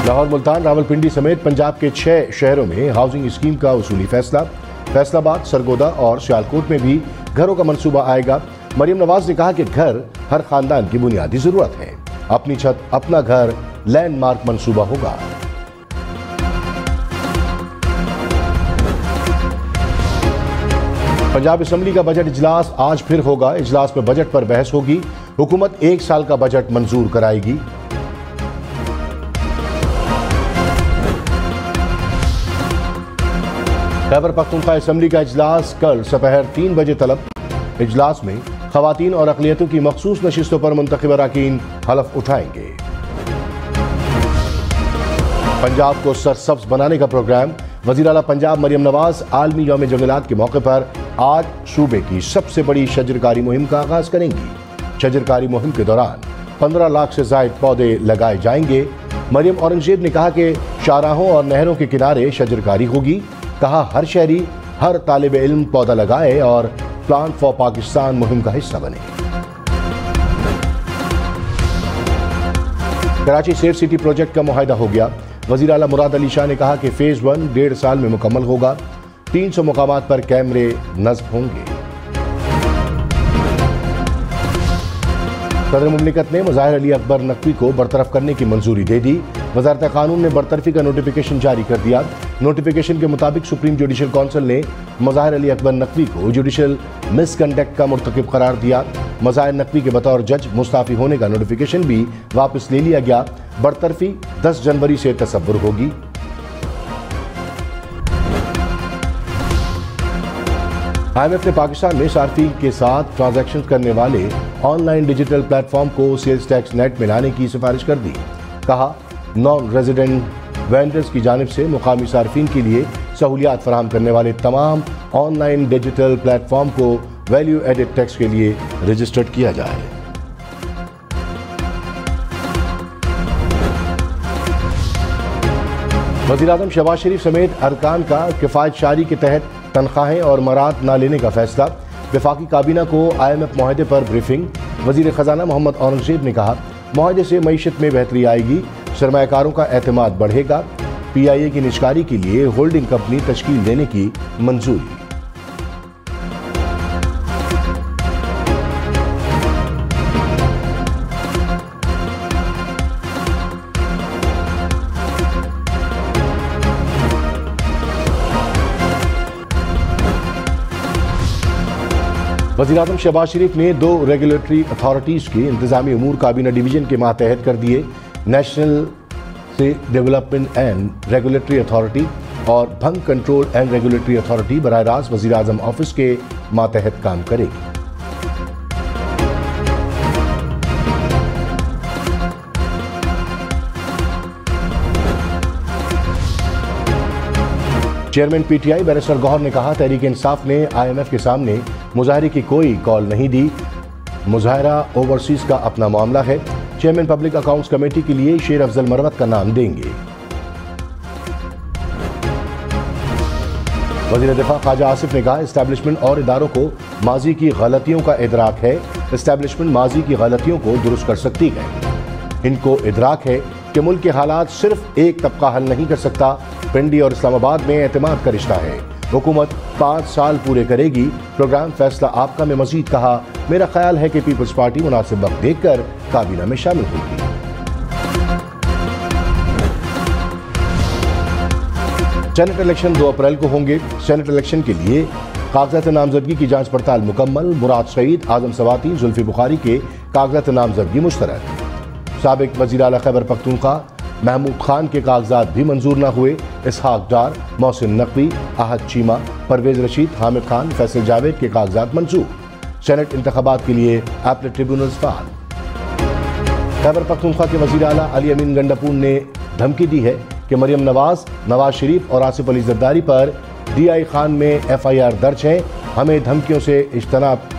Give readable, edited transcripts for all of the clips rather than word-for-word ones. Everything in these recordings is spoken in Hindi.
लाहौर, मुल्तान, रावलपिंडी समेत पंजाब के 6 शहरों में हाउसिंग स्कीम का उसूली फैसला। फैसलाबाद, सरगोदा और सियालकोट में भी घरों का मंसूबा आएगा। मरियम नवाज ने कहा कि घर हर खानदान की बुनियादी जरूरत है। अपनी छत, अपना घर लैंडमार्क मंसूबा होगा। पंजाब असेंबली का बजट इजलास आज फिर होगा। इजलास में बजट पर बहस होगी। हुकूमत 1 साल का बजट मंजूर कराएगी। खैबर पख्तूनख्वा असेंबली का इजलास कल दोपहर 3 बजे तलब। इजलास में खवातीन और अक़लियतों की मखसूस नशिस्तों पर मुंतखब अरकान हलफ उठाएंगे। पंजाब को सरसब्ज बनाने का प्रोग्राम। वज़ीर आला पंजाब मरियम नवाज आलमी यौम जंगलात के मौके पर आज सूबे की सबसे बड़ी शजरकारी मुहिम का आगाज करेंगी। शजरकारी मुहिम के दौरान 15 लाख से जायद पौधे लगाए जाएंगे। मरियम औरंगजेब ने कहा कि शाहराहों और नहरों के किनारे शजरकारी होगी। कहा हर शहरी, हर तालिब इल्म पौधा लगाए और प्लांट फॉर पाकिस्तान मुहिम का हिस्सा बने। कराची सेफ सिटी प्रोजेक्ट का मुआहिदा हो गया। वज़ीर आला मुराद अली शाह ने कहा कि फेज 1 1.5 साल में मुकम्मल होगा। 300 मुकामात पर कैमरे नस्ब होंगे। सदर मुमलिकत ने मुज़ाहिर अली अकबर नकवी को बरतरफ करने की मंजूरी दे दी। वज़ारत कानून ने बरतरफी का नोटिफिकेशन जारी कर दिया। नोटिफिकेशन के मुताबिक सुप्रीम जुडिशल काउंसिल ने मुज़ाहिर अली अकबर नकवी को जुडिशल मिसकंडक्ट का मुर्तकिब करार दिया। मुज़ाहिर नकवी के बतौर जज मुस्ताफ़ी होने का नोटिफिकेशन भी वापस ले लिया गया। बरतरफी 10 जनवरी से तसव्वुर होगी। IMF ने पाकिस्तान में सार्फिन के साथ ट्रांजैक्शन करने वाले ऑनलाइन डिजिटल प्लेटफॉर्म को सेल्स टैक्स नेट में लाने की सिफारिश कर दी। कहा नॉन रेजिडेंट वेंडर्स की जानिब से मुकामी सार्फिन के लिए सहूलियात फराहम करने वाले तमाम ऑनलाइन डिजिटल प्लेटफॉर्म को वैल्यू एडेड टैक्स के लिए रजिस्टर्ड किया जाए। वज़ीर आज़म शहबाज शरीफ समेत अरकान का किफ़ायत शारी के तहत तनख्वाहें और मराद न लेने का फैसला। वफाकी काबीना को IMF मुआहदे पर ब्रीफिंग। वज़ीर ख़जाना मोहम्मद औरंगजेब ने कहा मुआहदे से मईशत में बेहतरी आएगी, सरमायाकारों का एतमाद बढ़ेगा। PIA की निजकारी के लिए होल्डिंग कंपनी तश्कील देने की मंजूरी। वज़ीर आज़म शहबाज शरीफ ने 2 रेगुलेटरी अथॉरिटीज़ के इंतजामी उमूर काबीना डिवीजन के मातहत कर दिए। नेशनल से डेवलपमेंट एंड रेगुलेटरी अथॉरिटी और भंग कंट्रोल एंड रेगुलेटरी अथॉरिटी बराह रास्त वज़ीर आज़म ऑफिस के मातहत काम करेगी। चेयरमैन PTI बैरिस्टर गौहर ने कहा तहरीक इंसाफ ने IMF के सामने मुजाहरे की कोई कॉल नहीं दी। मुजाहरा ओवरसीज का अपना मामला है। चेयरमैन पब्लिक अकाउंट्स कमेटी के लिए शेर अफजल मरवत का नाम देंगे। वज़ीर दिफा ख्वाजा आसिफ ने कहा एस्टैब्लिशमेंट और इदारों को माजी की गलतियों का इदराक है। एस्टैब्लिशमेंट माजी की गलतियों को दुरुस्त कर सकती है। इनको इदराक है कि मुल्क के हालात सिर्फ एक तबका हल नहीं कर सकता। पिंडी और इस्लामाबाद में एतमाद का रिश्ता है। हुकूमत 5 साल पूरे करेगी। प्रोग्राम फैसला आपका में मजीद कहा मेरा ख्याल है कि पीपल्स पार्टी मुनासिब वक्त देखकर काबीना में शामिल होगी। सेनेट इलेक्शन 2 अप्रैल को होंगे। सेनेट इलेक्शन के लिए कागजात नामजदगी की जांच पड़ताल मुकम्मल। मुराद सईद, आजम सवाती, जुल्फी बुखारी के कागजात नामजदगी मुस्तरद। साबिक वज़ीर आला खैबर पख्तूनख्वा महमूद खान के कागजात भी मंजूर न हुए। इसहाक डार, मोहसिन नकवी, आहद चीमा, परवेज रशीद, हामिद खान, फैसल जावेद के कागजात मंजूर। सेनेट इंतखाबात के लिए एपलेट ट्रिब्यूनल्स फाल। खैबर पख्तूनख्वा के वज़ीर आला अली अमीन गंडापुर ने धमकी दी है कि मरियम नवाज, नवाज शरीफ और आसिफ अली जरदारी पर DI खान में FIR दर्ज है। हमें धमकियों से इज्तनाब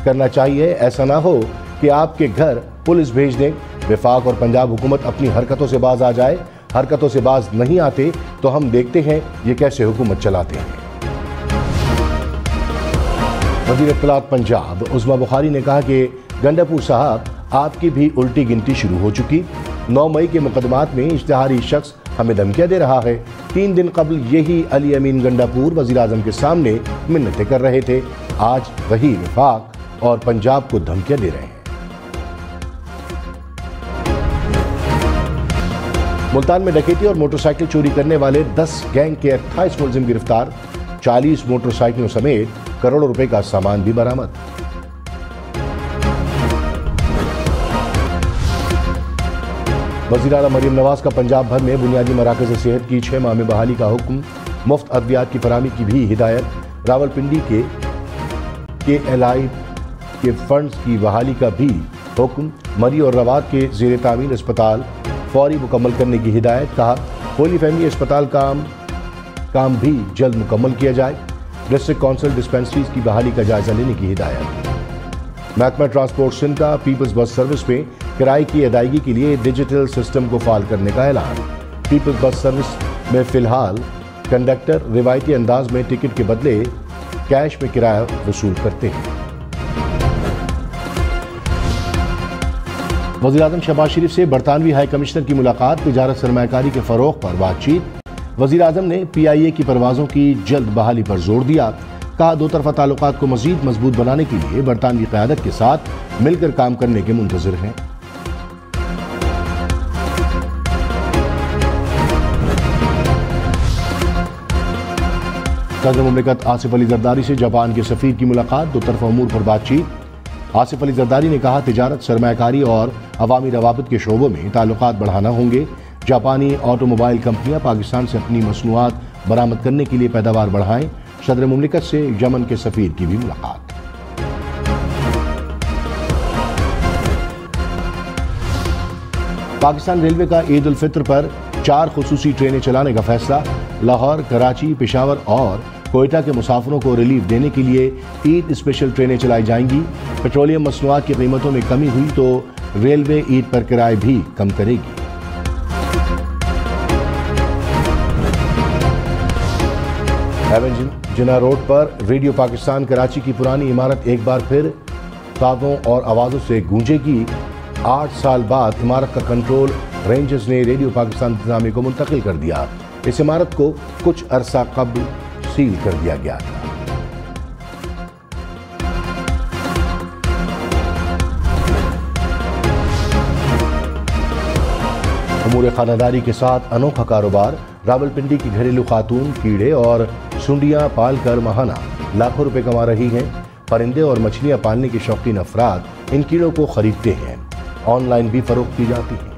करना चाहिए। ऐसा ना हो कि आपके घर पुलिस भेज दें। वफाक और पंजाब हुकूमत अपनी हरकतों से बाज आ जाए। हरकतों से बाज नहीं आते तो हम देखते हैं ये कैसे हुकूमत चलाते हैं। वज़ीर इत्तलात पंजाब उस्मा बुखारी ने कहा कि गंडापुर साहब आपकी भी उल्टी गिनती शुरू हो चुकी। 9 मई के मुकदमात में इश्तिहारी शख्स हमें धमकियां दे रहा है। 3 दिन कबल यही अली अमीन गंडापुर वज़ीर आज़म के सामने मिन्नतें कर रहे थे। आज वही वफाक और पंजाब को धमकियां दे रहे हैं। मुल्तान में डकैती और मोटरसाइकिल चोरी करने वाले 10 गैंग के 28 मुलजिम गिरफ्तार। 40 मोटरसाइकिलों समेत करोड़ों रुपए का सामान भी बरामद। वज़ीर आला मरीम नवाज का पंजाब भर में बुनियादी मराकज़ सेहत की 6 माह में बहाली का हुक्म। मुफ्त अद्वियात की फराहमी की भी हिदायत। रावलपिंडी के KLI के फंड्स की बहाली का भी हुक्म। मरी और रवात के ज़ेर तामीर अस्पताल फौरी मुकम्मल करने की हिदायत। कहा होली फैमिली अस्पताल काम भी जल्द मुकम्मल किया जाए। डिस्ट्रिक्ट काउंसिल डिस्पेंसरीज की बहाली का जायजा लेने की हिदायत। महकमा ट्रांसपोर्ट सिंध का पीपल्स बस सर्विस में किराए की अदायगी के लिए डिजिटल सिस्टम को फाल करने का ऐलान। पीपल्स बस सर्विस में फिलहाल कंडक्टर रिवायती अंदाज में टिकट के बदले कैश में किराया वसूल करते हैं। वज़ीर-ए-आज़म शहबाज शरीफ से बरतानवी हाई कमिश्नर की मुलाकात। तिजारत सरमायाकारी के फरोग पर बातचीत। वज़ीर-ए-आज़म ने PIA की परवाज़ों की जल्द बहाली पर जोर दिया। कहा दो तरफ़ा ताल्लुकात को मज़ीद मजबूत बनाने के लिए बरतानवी क़यादत के साथ मिलकर काम करने के मुंतज़िर हैं। सदर मुमलिकत आसिफ अली जरदारी से जापान के सफ़ीर की मुलाकात। दो तरफ़ा अमूर पर बातचीत। आसिफ अली जरदारी ने कहा तिजारत सरमायाकारी और अवामी रवाबित के शोबों में ताल्लुकात बढ़ाना होंगे। जापानी ऑटोमोबाइल कंपनियां पाकिस्तान से अपनी मसनूआत बरामद करने के लिए पैदावार बढ़ाएं। सदर मुमलिकत से यमन के सफ़ीर की भी मुलाकात। पाकिस्तान रेलवे का ईद उल फित्र पर 4 खुसूसी ट्रेनें चलाने का फैसला। लाहौर, कराची, पेशावर और कोयटा के मुसाफिरों को रिलीफ देने के लिए ईद स्पेशल ट्रेनें चलाई जाएंगी। पेट्रोलियम मसनूआत की कीमतों में कमी हुई तो रेलवे ईद पर किराए भी कम करेगी। जिना रोड पर रेडियो पाकिस्तान कराची की पुरानी इमारत एक बार फिर साजों और आवाज़ों से गूंजेगी। 8 साल बाद इमारत का कंट्रोल रेंजर्स ने रेडियो पाकिस्तान इंतजामिया को मुंतकिल कर दिया। इस इमारत को कुछ अरसा कबल सील कर दिया गया था। उमूर खानादारी के साथ अनोखा कारोबार। रावलपिंडी की घरेलू खातून कीड़े और सुंडियां पालकर माहाना लाखों रुपए कमा रही हैं। परिंदे और मछलियां पालने के शौकीन अफराद इन कीड़ों को खरीदते हैं। ऑनलाइन भी फरोख्त की जाती है।